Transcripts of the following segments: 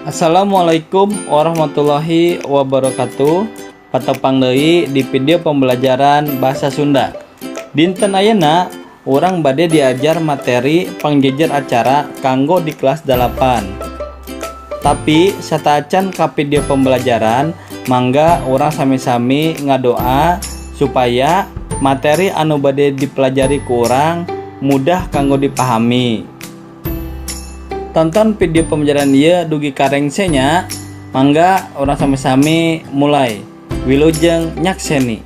Assalamualaikum warahmatullahi wabarakatuh. Patepang deui di video pembelajaran bahasa Sunda. Dinten ayeuna urang bade diajar materi pangjejer acara kanggo di kelas 8. Tapi sataacan ka video pembelajaran, mangga urang sami-sami ngadoa supaya materi anu bade dipelajari ku urang mudah kanggo dipahami. Tonton video pembelajaran ieu dugi karengsenya, mangga orang sami-sami mulai. Wilujeng nyakseni.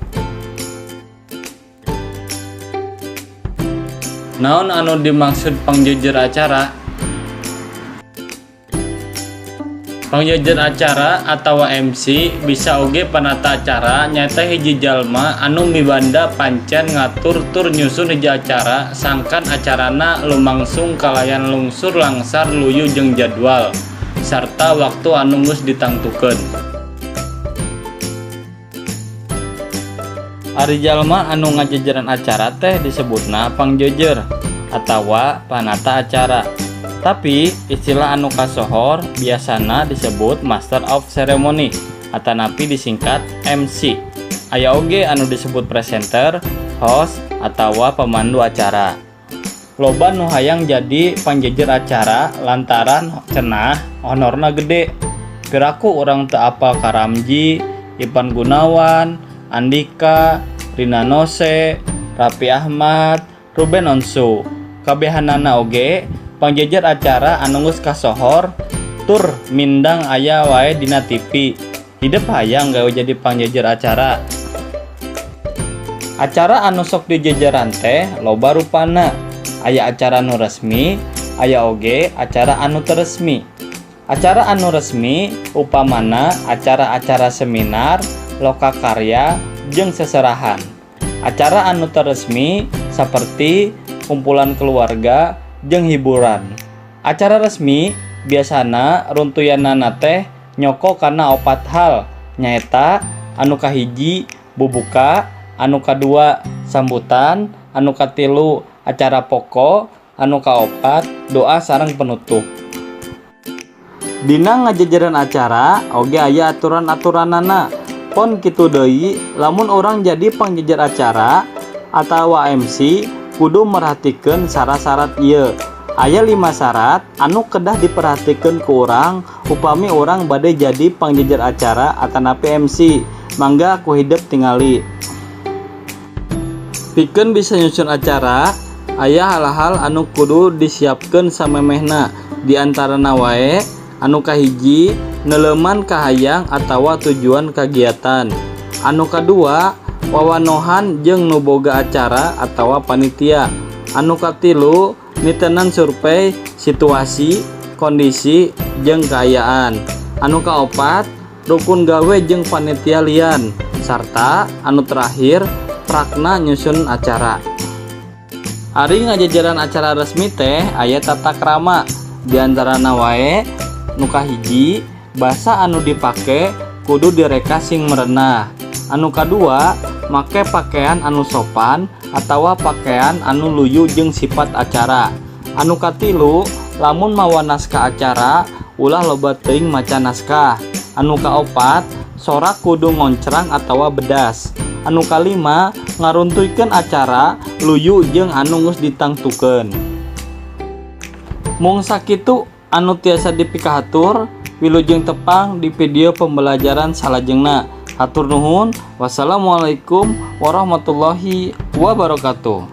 Naon anu dimaksud pangjejer acara? Pangjejer acara atawa MC bisa oge panata acara nyaeta hiji jalma anu mibanda pancen ngatur tur nyusun hiji acara sangkan acarana lumangsung kalayan lungsur langsar luyu jeung jadwal sarta waktu anu geus ditangtukeun. Ari jalma anu ngajejeran acara teh disebutna pangjejer atawa panata acara. Tapi istilah anu kasohor biasana disebut Master of Ceremony atanapi disingkat MC. Aya oge anu disebut presenter, host, atawa pemandu acara. Loba nu hayang jadi pangjejer acara lantaran cenah honorna gede. Piraku urang teu apal Karamji, Ipan Gunawan, Andika, Rina Nose, Raffi Ahmad, Ruben Onsu. Kabehanana oge pangjejer acara anu geus kasohor tur mindang aya wae dina TV. Hideuk hayang gawe jadi pangjejer acara. Acara anu sok dijejeran teh loba rupana. Aya acara anu resmi, aya oge acara anu teu resmi. Acara anu resmi upamana acara-acara seminar, lokakarya, jeung seserahan. Acara anu teu resmi saperti kumpulan keluarga jeung hiburan. Acara resmi biasana runtuyanana teh nyoko kana 4 hal, nyaeta anu kahiji bubuka, anu kadua sambutan, anu katilu acara pokok, anu kaopat doa sareng penutup. Dina ngajejeran acara oge aya aturan-aturanana. Pon kitu deui, lamun orang jadi pangjejer acara atawa MC kudu merhatikeun syarat-syarat ieu. Aya 5 syarat anu kedah diperhatikeun ku urang upami urang bade jadi pangjejer acara atanapi MC. Mangga ku hideuk tingali. Pikeun bisa nyusun acara, aya hal-hal anu kudu disiapkeun samemehna. Di antarana wae anu kahiji neuleuman kahayang atawa tujuan kagiatan. Anu kadua wawanohan jeung nu boga acara atawa panitia. Anu katilu nitenan survei situasi, kondisi, jeung kaayaan. Anu kaopat rukun gawe jeung panitia lian. Sarta anu terakhir prakna nyusun acara. Ari ngajejeran acara resmi teh aya tata krama. Di antarana wae nu kahiji basa anu dipake kudu direka sing merenah. Anu kadua make pakaian anu sopan atawa pakaian anu luyu jeung sifat acara. Anu katilu lamun mawa naskah acara ulah loba teuing maca naskah. Anu kaopat sorak kudu ngoncrang atawa bedas. Anu kalima ngaruntuykeun acara luyu jeung anu geus ditangtukeun. Mung sakitu anu tiasa dipikahatur. Wilujeng tepang di video pembelajaran salajengna. Hatur nuhun. Wassalamualaikum warahmatullahi wabarakatuh.